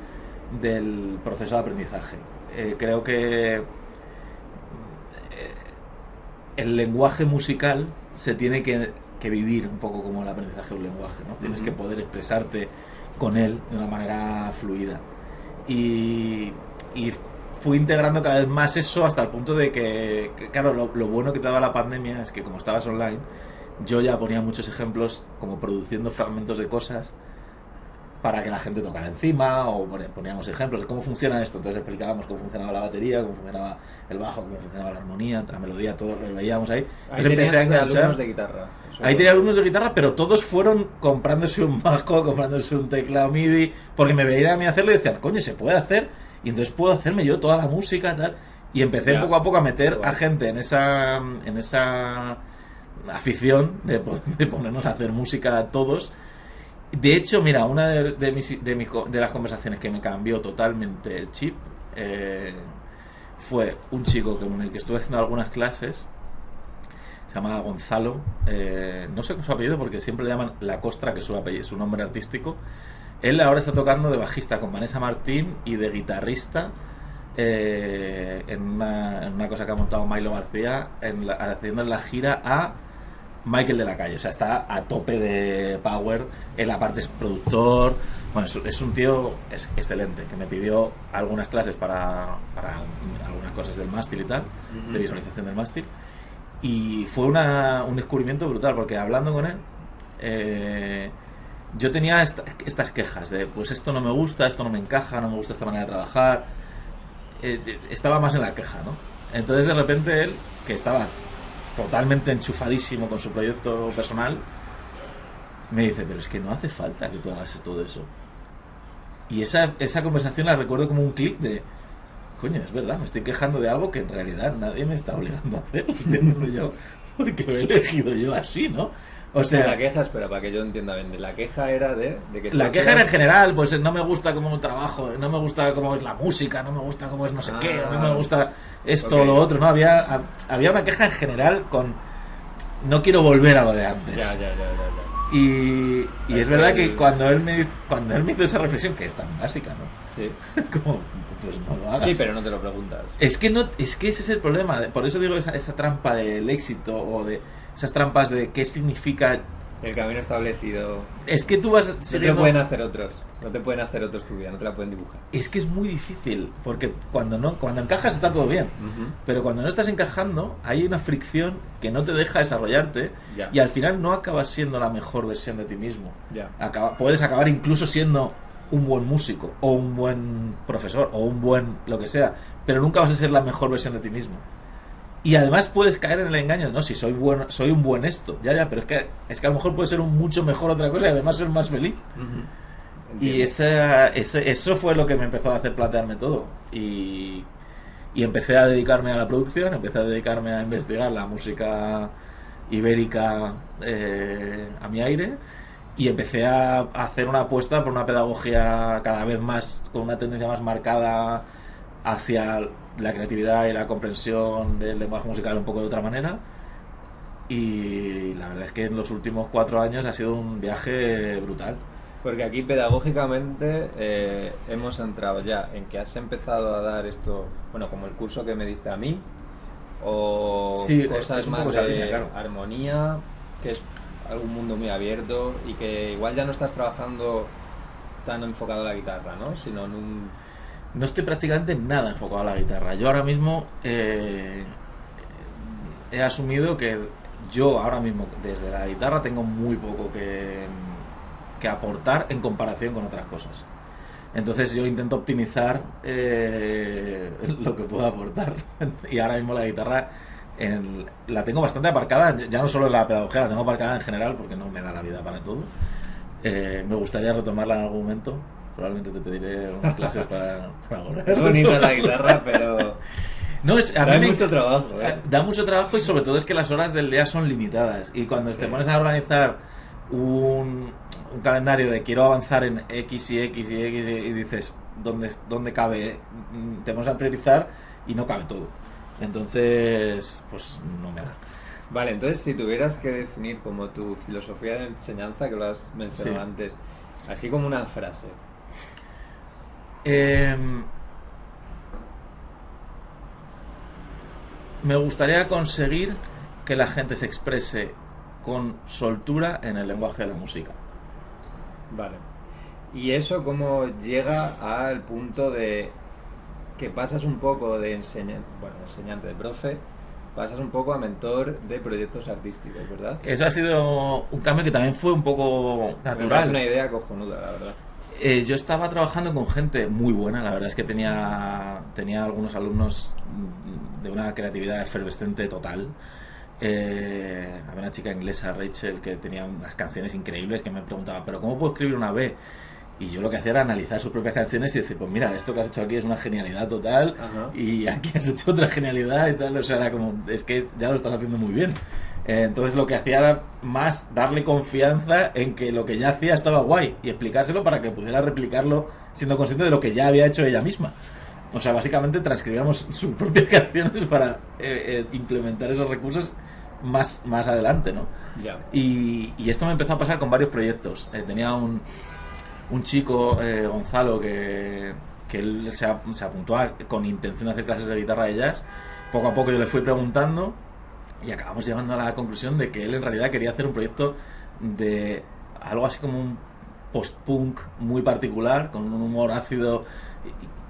del proceso de aprendizaje. Creo que el lenguaje musical se tiene que vivir un poco como el aprendizaje de un lenguaje, ¿no? Tienes que poder expresarte con él de una manera fluida. Y fui integrando cada vez más eso hasta el punto de que claro, lo bueno que te daba la pandemia es que como estabas online, yo ya ponía muchos ejemplos como produciendo fragmentos de cosas para que la gente tocara encima, o poníamos ejemplos de cómo funciona esto. Entonces explicábamos cómo funcionaba la batería, cómo funcionaba el bajo, cómo funcionaba la armonía, la melodía, todo lo veíamos ahí. Entonces empecé a enganchar. Alumnos de guitarra. Ahí tenía alumnos de guitarra, pero todos fueron comprándose un bajo, comprándose un teclado MIDI, porque me veían a mí hacerlo y decían, coño, se puede hacer, y entonces puedo hacerme yo toda la música, tal. Y empecé poco a poco a meter a gente en esa afición de ponernos a hacer música todos. De hecho, mira, una de las conversaciones que me cambió totalmente el chip fue un chico con el que estuve haciendo algunas clases. Se llama Gonzalo, no sé su apellido porque siempre le llaman La Costra, que es su nombre artístico. Él ahora está tocando de bajista con Vanessa Martín y de guitarrista en una cosa que ha montado Milo García, haciendo la gira a Michael de la Calle. O sea, está a tope de power. Él aparte es productor. Bueno, es un tío excelente, que me pidió algunas clases para algunas cosas del mástil y tal, de visualización del mástil. Y fue un descubrimiento brutal, porque hablando con él, yo tenía estas quejas de, pues esto no me gusta, esto no me encaja, no me gusta esta manera de trabajar. Estaba más en la queja, ¿no? Entonces de repente él, que estaba totalmente enchufadísimo con su proyecto personal, me dice, pero es que no hace falta que tú hagas todo eso. Y esa conversación la recuerdo como un clic de, coño, es verdad, me estoy quejando de algo que en realidad nadie me está obligando a hacer, yo, porque lo he elegido yo así, ¿no? O sea, la queja, espera, para que yo entienda bien, la queja era de que... La queja era en general, pues no me gusta cómo trabajo, no me gusta cómo es la música, no me gusta cómo es no sé qué, no me gusta esto o lo otro, ¿no? Había una queja en general con, no quiero volver a lo de antes. Ya. Y es verdad que cuando él me hizo esa reflexión, que es tan básica, ¿no? Sí. Como, pues no lo hagas. Sí, pero no te lo preguntas. Es que ese es el problema. Por eso digo esa trampa del éxito, o de esas trampas de qué significa el camino establecido. Es que tú vas no te pueden hacer otros tu vida, no te la pueden dibujar. Es que es muy difícil, porque cuando encajas está todo bien, pero cuando no estás encajando hay una fricción que no te deja desarrollarte, y al final no acabas siendo la mejor versión de ti mismo. Puedes acabar incluso siendo un buen músico, o un buen profesor, o un buen lo que sea, pero nunca vas a ser la mejor versión de ti mismo. Y además puedes caer en el engaño de, no, si soy un buen esto, pero es que a lo mejor puede ser un mucho mejor otra cosa y además ser más feliz. Y eso fue lo que me empezó a hacer plantearme todo. Y empecé a dedicarme a la producción, empecé a dedicarme a investigar la música ibérica a mi aire, y empecé a hacer una apuesta por una pedagogía cada vez más, con una tendencia más marcada hacia la creatividad y la comprensión del lenguaje musical un poco de otra manera. Y la verdad es que en los últimos 4 años ha sido un viaje brutal. Porque aquí pedagógicamente hemos entrado ya en que has empezado a dar esto, bueno, como el curso que me diste a mí, o sí, cosas más de línea, claro. Armonía, que es algún mundo muy abierto y que igual ya no estás trabajando tan enfocado a la guitarra, ¿no? Sino en un... No estoy prácticamente nada enfocado a la guitarra. Yo ahora mismo he asumido que yo ahora mismo desde la guitarra tengo muy poco que aportar en comparación con otras cosas. Entonces yo intento optimizar lo que puedo aportar. Y ahora mismo la guitarra la tengo bastante aparcada, ya no solo en la pedagogía, la tengo aparcada en general porque no me da la vida para todo. Me gustaría retomarla en algún momento. Probablemente te pediré unas clases para ahora. Es bonita la guitarra, pero no, da mucho trabajo. Da mucho trabajo y sobre todo es que las horas del día son limitadas. Y cuando te pones a organizar un calendario de quiero avanzar en X y X y X y dices, ¿dónde cabe? Te pones a priorizar y no cabe todo. Entonces, pues no me da. Vale, entonces si tuvieras que definir como tu filosofía de enseñanza, que lo has mencionado antes, así como una frase. Me gustaría conseguir que la gente se exprese con soltura en el lenguaje de la música. Vale. ¿Y eso cómo llega al punto de que pasas un poco de enseñante de profe, pasas un poco a mentor de proyectos artísticos, ¿verdad? Eso ha sido un cambio que también fue un poco natural. Es una idea cojonuda, la verdad. Yo estaba trabajando con gente muy buena, la verdad es que tenía algunos alumnos de una creatividad efervescente total. Había una chica inglesa, Rachel, que tenía unas canciones increíbles que me preguntaba, ¿pero cómo puedo escribir una B? Y yo lo que hacía era analizar sus propias canciones y decir, pues mira, esto que has hecho aquí es una genialidad total. Ajá. Y aquí has hecho otra genialidad y tal. O sea, era como, es que ya lo están haciendo muy bien. Entonces lo que hacía era más darle confianza en que lo que ya hacía estaba guay y explicárselo para que pudiera replicarlo siendo consciente de lo que ya había hecho ella misma. O sea, básicamente transcribíamos sus propias canciones para implementar esos recursos más adelante, ¿no? Yeah. Y esto me empezó a pasar con varios proyectos. Tenía un chico, Gonzalo, que él se apuntó con intención de hacer clases de guitarra de jazz. Poco a poco yo le fui preguntando y acabamos llegando a la conclusión de que él en realidad quería hacer un proyecto de algo así como un post-punk muy particular, con un humor ácido.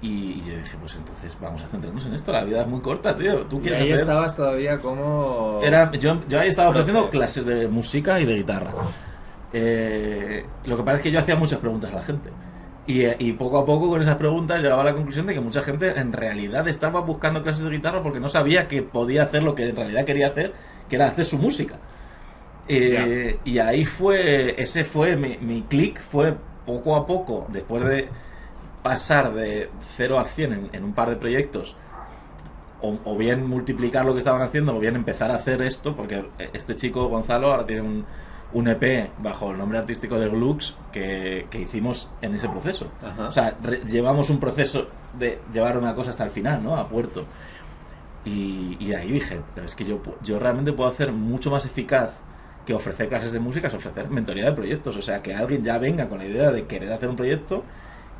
Y yo dije, pues entonces vamos a centrarnos en esto, la vida es muy corta, tío. ¿Tú quieres y ahí hacer? Estabas todavía como... Yo ahí estaba ofreciendo clases de música y de guitarra. Lo que pasa es que yo hacía muchas preguntas a la gente y poco a poco con esas preguntas llegaba a la conclusión de que mucha gente en realidad estaba buscando clases de guitarra porque no sabía que podía hacer lo que en realidad quería hacer, que era hacer su música. Y ahí ese fue mi clic, fue poco a poco, después de pasar de 0 a 100 en un par de proyectos, o bien multiplicar lo que estaban haciendo o bien empezar a hacer esto, porque este chico Gonzalo ahora tiene un EP bajo el nombre artístico de Glux que hicimos en ese proceso. Ajá. O sea, llevamos un proceso de llevar una cosa hasta el final, ¿no? A puerto. Y de ahí dije, pero es que yo realmente puedo hacer mucho más eficaz que ofrecer clases de música, es ofrecer mentoría de proyectos. O sea, que alguien ya venga con la idea de querer hacer un proyecto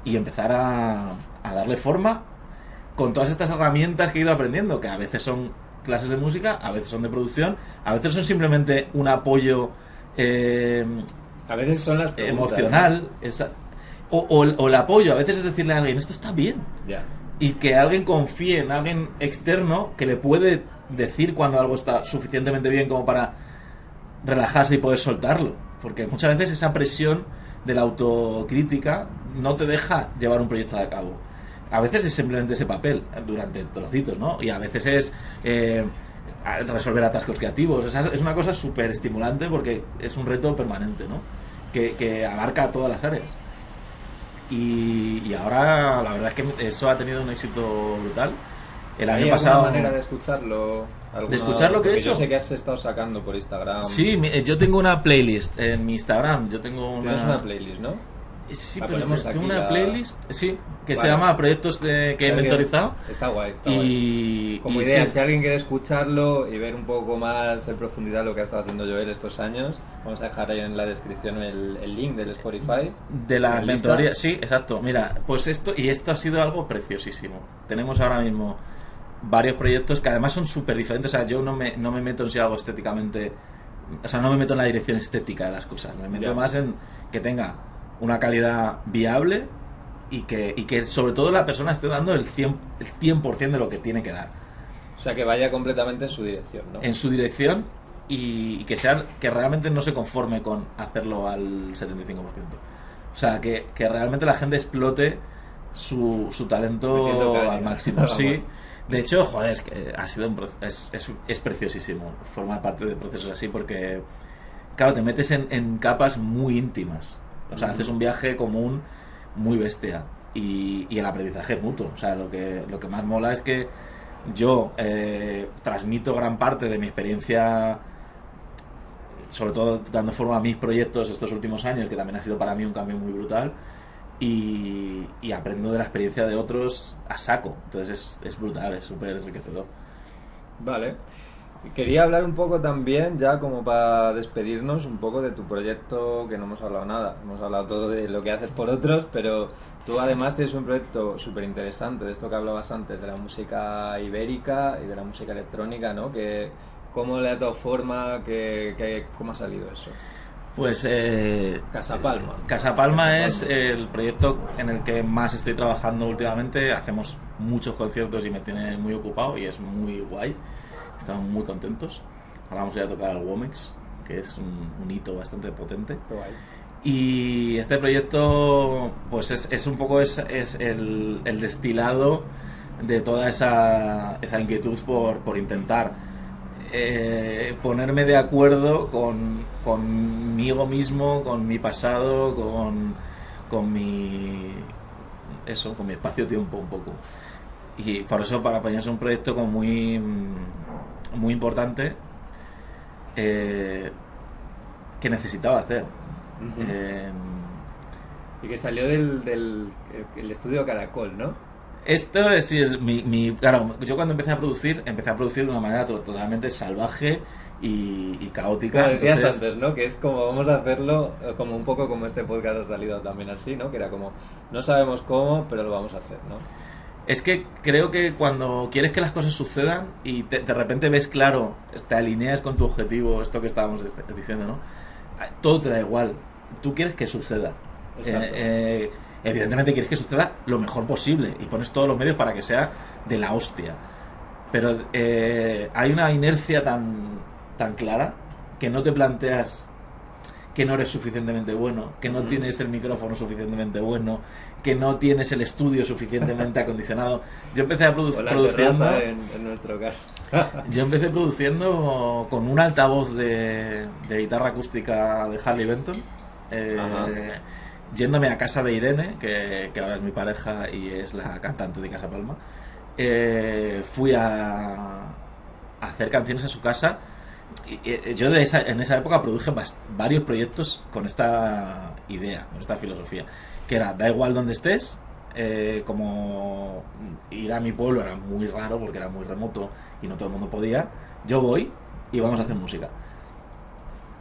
y empezar a darle forma con todas estas herramientas que he ido aprendiendo, que a veces son clases de música, a veces son de producción, a veces son simplemente un apoyo a veces son las preguntas, emocional, ¿no? o el apoyo, a veces es decirle a alguien, esto está bien. Yeah. Y que alguien confíe en alguien externo que le puede decir cuando algo está suficientemente bien como para relajarse y poder soltarlo. Porque muchas veces esa presión de la autocrítica no te deja llevar un proyecto a cabo. A veces es simplemente ese papel durante trocitos, ¿no? Y a veces es resolver atascos creativos. Es una cosa súper estimulante porque es un reto permanente, ¿no? Que abarca todas las áreas. Y ahora la verdad es que eso ha tenido un éxito brutal. El año pasado... ¿Hay alguna manera de escucharlo? ¿De escuchar lo que he hecho? Yo sé que has estado sacando por Instagram. Sí, yo tengo una playlist en mi Instagram. Tienes una playlist, ¿no? Sí, pero tengo una playlist, sí, que se llama Proyectos que he mentorizado. Está guay. Como y idea, sí. Si alguien quiere escucharlo y ver un poco más en profundidad lo que ha estado haciendo Joel estos años, vamos a dejar ahí en la descripción el link del Spotify. De la mentoría, sí, exacto. Mira, pues esto ha sido algo preciosísimo. Tenemos ahora mismo varios proyectos que además son súper diferentes. O sea, yo no me meto en si algo estéticamente... O sea, no me meto en la dirección estética de las cosas. Me meto más en que tenga una calidad viable y que sobre todo la persona esté dando el 100% de lo que tiene que dar. O sea, que vaya completamente en su dirección, ¿no? En su dirección y que realmente no se conforme con hacerlo al 75%. O sea, que realmente la gente explote su talento Metiendo caña. al máximo. Sí. De hecho, joder, es que ha sido es preciosísimo formar parte de procesos así porque, claro, te metes en capas muy íntimas. O sea, haces un viaje común muy bestia y el aprendizaje es mutuo. O sea, lo que más mola es que yo transmito gran parte de mi experiencia, sobre todo dando forma a mis proyectos estos últimos años, que también ha sido para mí un cambio muy brutal. Y aprendo de la experiencia de otros a saco. Entonces es brutal, es súper enriquecedor. Vale. Quería hablar un poco también, ya como para despedirnos, un poco de tu proyecto, que no hemos hablado nada. Hemos hablado todo de lo que haces por otros, pero tú además tienes un proyecto súper interesante, de esto que hablabas antes, de la música ibérica y de la música electrónica, ¿no? ¿Cómo le has dado forma? ¿Cómo ha salido eso? Pues Casa Palma. Casa Palma es el proyecto en el que más estoy trabajando últimamente. Hacemos muchos conciertos y me tiene muy ocupado y es muy guay. Estamos muy contentos. Ahora vamos a ir a tocar al Womex, que es un hito bastante potente. Qué guay. Y este proyecto pues es un poco es el destilado de toda esa inquietud por intentar ponerme de acuerdo conmigo mismo, con mi pasado, con mi espacio-tiempo un poco. Y por eso para mí es un proyecto como muy importante que necesitaba hacer. Y que salió del estudio Caracol, ¿no? Esto es decir, claro, yo cuando empecé a producir de una manera totalmente salvaje y caótica. Como decías entonces, antes, ¿no? Que es como vamos a hacerlo, como un poco como este podcast ha salido también así, ¿no? Que era como, no sabemos cómo, pero lo vamos a hacer, ¿no? Es que creo que cuando quieres que las cosas sucedan y de repente ves claro, te alineas con tu objetivo, esto que estábamos diciendo, ¿no? Todo te da igual, tú quieres que suceda. Exacto. Evidentemente quieres que suceda lo mejor posible y pones todos los medios para que sea de la hostia. Pero hay una inercia tan clara que no te planteas que no eres suficientemente bueno, que no tienes el micrófono suficientemente bueno, que no tienes el estudio suficientemente acondicionado. Yo empecé a produciendo en nuestro caso. Yo empecé produciendo con un altavoz de guitarra acústica de Harley Benton. Yéndome a casa de Irene, que ahora es mi pareja y es la cantante de Casa Palma, fui a hacer canciones a su casa. Yo en esa época produje varios proyectos con esta idea, con esta filosofía, que era, da igual donde estés, como ir a mi pueblo era muy raro porque era muy remoto y no todo el mundo podía, yo voy y vamos a hacer música.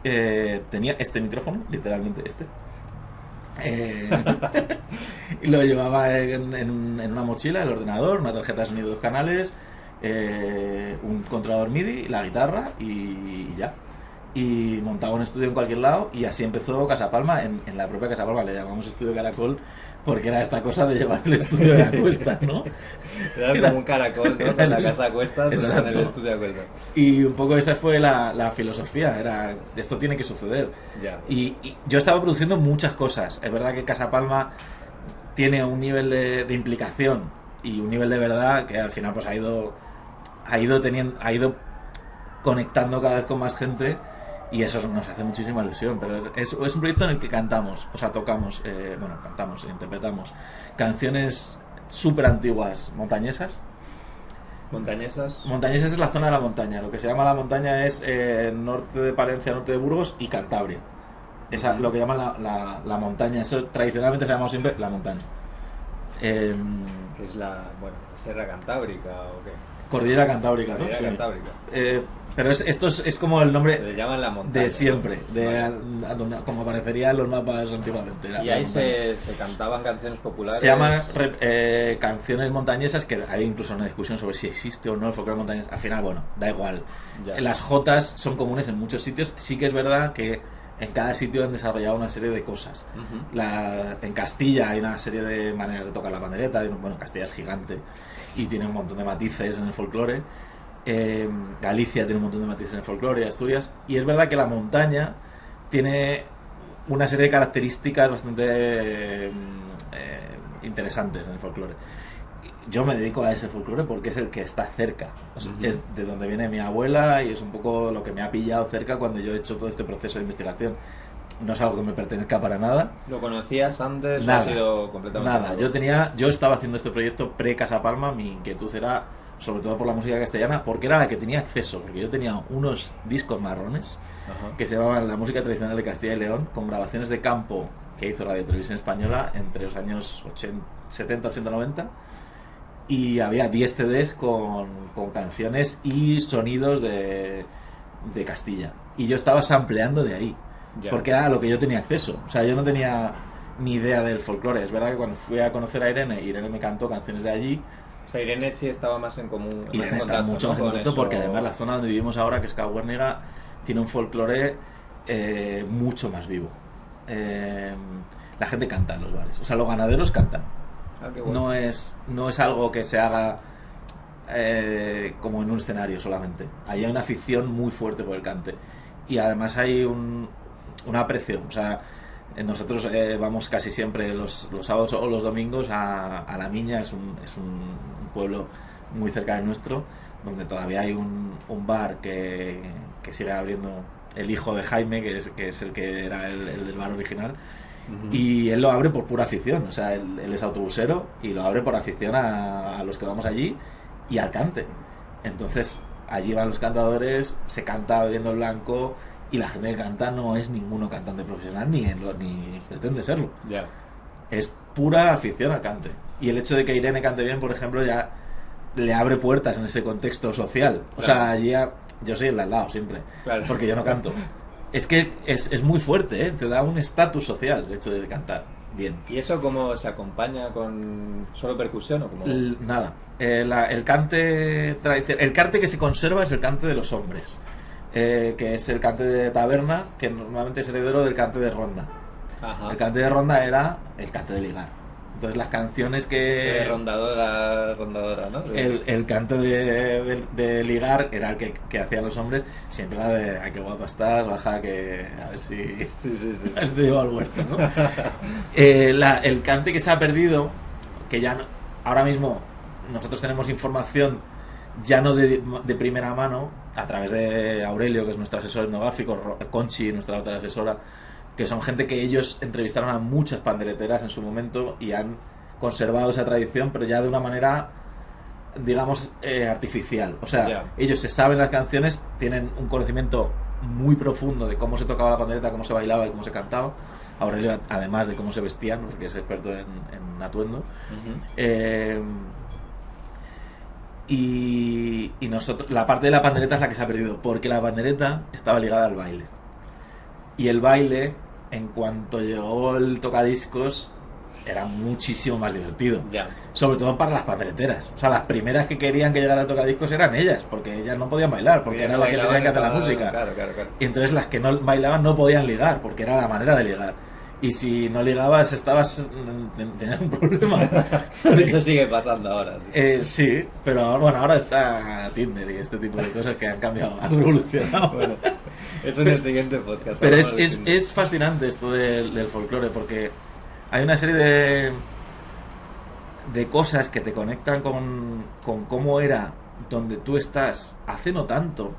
Tenía este micrófono, literalmente este. Y lo llevaba en una mochila, el ordenador, una tarjeta de sonido 2 canales, un controlador MIDI, la guitarra y ya. Y montaba un estudio en cualquier lado y así empezó Casa Palma. En la propia Casa Palma le llamamos Estudio Caracol porque era esta cosa de llevar el estudio de la cuesta, ¿no? Era como un caracol, ¿no? Con la casa a cuestas, pues en el estudio a cuestas. Y un poco esa fue la filosofía, era, esto tiene que suceder. Ya. Y yo estaba produciendo muchas cosas. Es verdad que Casa Palma tiene un nivel de implicación y un nivel de verdad que al final pues ha ido conectando cada vez con más gente. Y eso nos hace muchísima ilusión, pero es un proyecto en el que cantamos, o sea, tocamos, cantamos, interpretamos canciones súper antiguas, montañesas. ¿Montañesas? Montañesas es la zona de la montaña, lo que se llama la montaña es norte de Palencia, norte de Burgos y Cantabria. Esa, lo que llaman la montaña, eso tradicionalmente se ha llamado siempre la montaña. Que es la Serra Cantábrica o qué. Cordillera Cantábrica, ¿no? Cordillera Sí. Cantábrica. Pero esto es como el nombre Le llaman la montaña, de siempre, ¿no? Vale. como aparecería en los mapas antiguamente. Y ahí se cantaban canciones populares. Se llaman canciones montañesas, que hay incluso una discusión sobre si existe o no el folclore montañés. Al final, bueno, da igual. Ya. Las jotas son comunes en muchos sitios. Sí que es verdad que en cada sitio han desarrollado una serie de cosas. En Castilla hay una serie de maneras de tocar la pandereta. Bueno, Castilla es gigante y tiene un montón de matices en el folclore. Galicia tiene un montón de matices en el folclore, Asturias. Y es verdad que la montaña tiene una serie de características bastante interesantes en el folclore. Yo me dedico a ese folclore porque es el que está cerca. Es de donde viene mi abuela y es un poco lo que me ha pillado cerca cuando yo he hecho todo este proceso de investigación. No es algo que me pertenezca para nada. ¿Lo conocías antes Nada, o ha sido completamente nada. nuevo? Yo estaba haciendo este proyecto pre-Casa Palma. Mi inquietud era sobre todo por la música castellana, porque era la que tenía acceso, porque yo tenía unos discos marrones que se llamaban La música tradicional de Castilla y León, con grabaciones de campo que hizo Radio Televisión Española entre los años 70, 80, 90, y había 10 CDs con canciones y sonidos de Castilla, y yo estaba sampleando de ahí, porque era a lo que yo tenía acceso. O sea, yo no tenía ni idea del folclore. Es verdad que cuando fui a conocer a Irene me cantó canciones de allí. Irene sí estaba más en común. Irene está mucho más en contacto, porque además la zona donde vivimos ahora, que es Cabuérniga, tiene un folclore mucho más vivo. La gente canta en los bares, o sea, los ganaderos cantan. Qué bueno. No es algo que se haga como en un escenario solamente. Ahí hay una afición muy fuerte por el cante, y además hay un aprecio. O sea, nosotros vamos casi siempre los sábados o los domingos a La Miña. Es un pueblo muy cerca de nuestro, donde todavía hay un bar que sigue abriendo el hijo de Jaime, que es el que era el del bar original. Y él lo abre por pura afición. O sea, él es autobusero y lo abre por afición a los que vamos allí y al cante. Entonces allí van los cantadores, se canta bebiendo el blanco, y la gente que canta no es ninguno cantante profesional ni pretende serlo. Es pura afición al cante. Y el hecho de que Irene cante bien, por ejemplo, ya le abre puertas en ese contexto social. O sea, allí yo soy el de al lado siempre, porque yo no canto. Es que es muy fuerte, ¿eh? Te da un estatus social el hecho de cantar bien. ¿Y eso cómo se acompaña con solo percusión o cómo? Nada. El cante tradicional, el cante que se conserva es el cante de los hombres, que es el cante de taberna, que normalmente es heredero del cante de ronda. El cante de ronda era el cante de ligar. Entonces las canciones que... Rondadora, ¿no? El canto de ligar era el que hacían los hombres. Siempre era de: ay, qué guapa estás, baja, que a ver si... Sí. A ver si te llevo al huerto, ¿no? El cante que se ha perdido, que ya no, ahora mismo nosotros tenemos información ya no de primera mano, a través de Aurelio, que es nuestro asesor etnográfico, Conchi, nuestra otra asesora, que son gente que ellos entrevistaron a muchas pandereteras en su momento y han conservado esa tradición, pero ya de una manera, digamos, artificial. O sea, ellos se saben las canciones, tienen un conocimiento muy profundo de cómo se tocaba la pandereta, cómo se bailaba y cómo se cantaba. Aurelio, además de cómo se vestían, porque es experto en atuendo. Y nosotros, la parte de la pandereta es la que se ha perdido, porque la pandereta estaba ligada al baile. Y el baile, en cuanto llegó el tocadiscos, era muchísimo más divertido. Sobre todo para las pandereteras. O sea, las primeras que querían que llegara el tocadiscos eran ellas, porque ellas no podían bailar, porque eran las que tenían que hacer la música. Claro. Y entonces las que no bailaban no podían ligar, porque era la manera de ligar. Y si no ligabas, tenías un problema. Eso sigue pasando ahora. Sí, pero bueno, ahora está Tinder y este tipo de cosas que han cambiado, han revolucionado. Bueno, eso en el siguiente podcast. Pero es fascinante esto del folclore, porque hay una serie de cosas que te conectan con cómo era donde tú estás hace no tanto,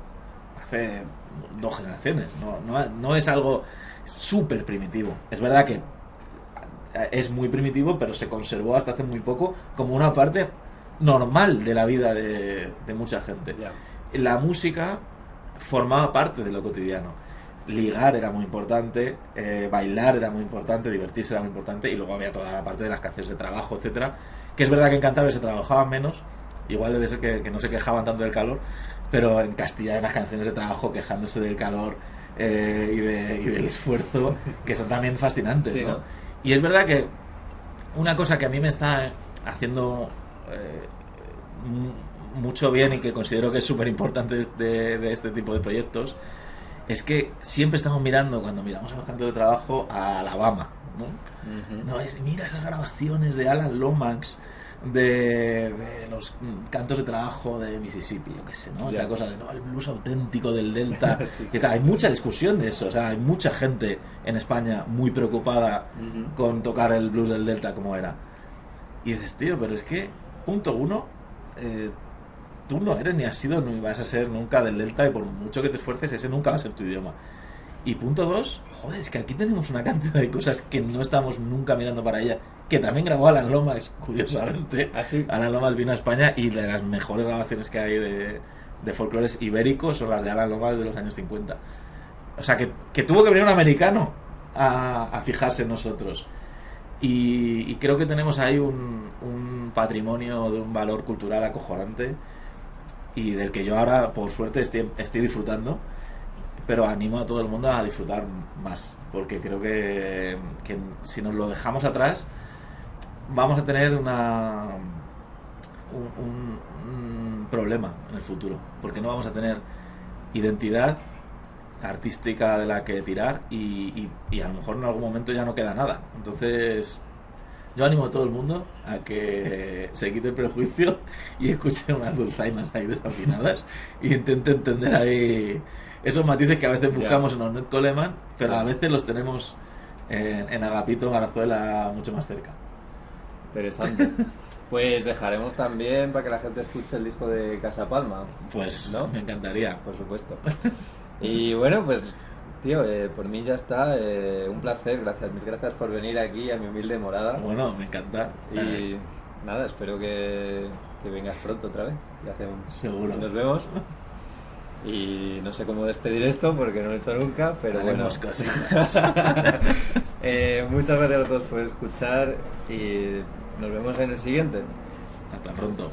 hace 2 generaciones. No es algo súper primitivo. Es verdad que es muy primitivo, pero se conservó hasta hace muy poco como una parte normal de la vida de mucha gente. La música formaba parte de lo cotidiano. Ligar era muy importante, bailar era muy importante, divertirse era muy importante, y luego había toda la parte de las canciones de trabajo, etcétera, que es verdad que en Cantabria se trabajaban menos. Igual debe ser que no se quejaban tanto del calor, pero en Castilla hay unas canciones de trabajo quejándose del calor y del esfuerzo, que son también fascinantes, ¿no? Y es verdad que una cosa que a mí me está haciendo mucho bien, y que considero que es súper importante de este tipo de proyectos, es que siempre estamos mirando, cuando miramos a los cantos de trabajo, a Alabama, ¿no? Mira esas grabaciones de Alan Lomax de los cantos de trabajo de Mississippi, yo qué sé, ¿no? Esa cosa de el blues auténtico del Delta. Sí. Hay mucha discusión de eso. O sea, hay mucha gente en España muy preocupada con tocar el blues del Delta como era. Y dices, tío, pero es que, punto uno, tú no eres ni has sido ni vas a ser nunca del Delta y por mucho que te esfuerces, ese nunca va a ser tu idioma. Y punto dos, joder, es que aquí tenemos una cantidad de cosas que no estamos nunca mirando para ella, que también grabó Alan Lomax, curiosamente. ¿Ah, sí? Alan Lomax vino a España y de las mejores grabaciones que hay de folclores ibéricos son las de Alan Lomax de los años 50. O sea, que tuvo que venir un americano a fijarse en nosotros. Y creo que tenemos ahí un patrimonio de un valor cultural acojonante y del que yo ahora, por suerte, estoy disfrutando, pero animo a todo el mundo a disfrutar más, porque creo que si nos lo dejamos atrás vamos a tener un problema en el futuro, porque no vamos a tener identidad artística de la que tirar y a lo mejor en algún momento ya no queda nada. Entonces yo animo a todo el mundo a que se quite el prejuicio y escuche unas dulzainas ahí desafinadas e intente entender ahí esos matices que a veces buscamos en Ornette Coleman, pero a veces los tenemos en Agapito Garazuela mucho más cerca. Interesante. Pues dejaremos también para que la gente escuche el disco de Casa Palma. Pues ¿no? Me encantaría. Por supuesto. Y bueno, pues tío, por mí ya está. Un placer, mil gracias por venir aquí a mi humilde morada. Bueno, me encanta. Y nada, espero que vengas pronto otra vez. Y hacemos, seguro. Nos vemos. Y no sé cómo despedir esto porque no lo he hecho nunca, pero haremos bueno. Cositas. Muchas gracias a todos por escuchar y nos vemos en el siguiente. Hasta pronto.